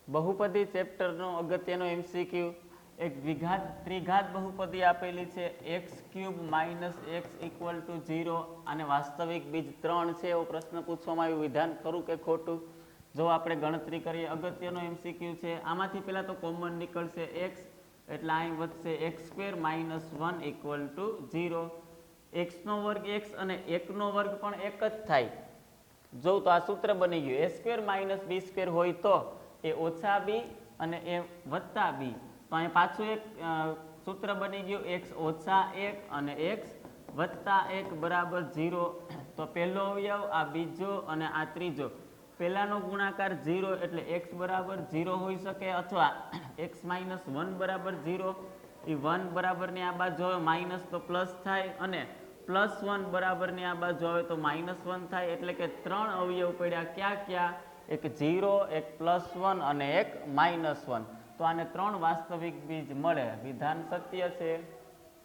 બહુપદી ચેપ્ટરનો અગત્યનો એમસીક્યુ એક ત્રિઘાત બહુપદી આપેલી છે x³ - x = 0 અને વાસ્તવિક બીજ 3 છે એવો પ્રશ્ન પૂછવામાં આવ્યો. વિધાન ખરું કે ખોટું? જો આપણે ગણતરી કરીએ, અગત્યનો એમસીક્યુ છે. આમાંથી પહેલાં તો કોમન નીકળશે x, એટલે અહીં વધશે x² - 1 = 0. x નો વર્ગ x અને 1 નો વર્ગ પણ એક જ થાય. જો તો આ સૂત્ર બની ગયું a² - b² હોય તો એ ઓછા b અને એ વત્તા b. તો અહીં પાછું એક સૂત્ર બની ગયું x - 1 અને x + 1 બરાબર 0. તો પહેલો અવયવ, આ બીજો અને આ ત્રીજો. પહેલાનો ગુણાકાર 0 એટલે x બરાબર 0 હોઈ શકે, અથવા x - 1 બરાબર 0. એ 1 બરાબરની આ બાજુ આવે માઇનસ તો પ્લસ થાય, અને +1 બરાબરની આ બાજુ આવે તો -1 થાય. એટલે કે 3 અવયવ પડ્યા. ક્યાં ક્યાં? એક 0, એક +1 અને એક -1. તો આને 3 વાસ્તવિક બીજ મળે. વિધાન સત્ય છે.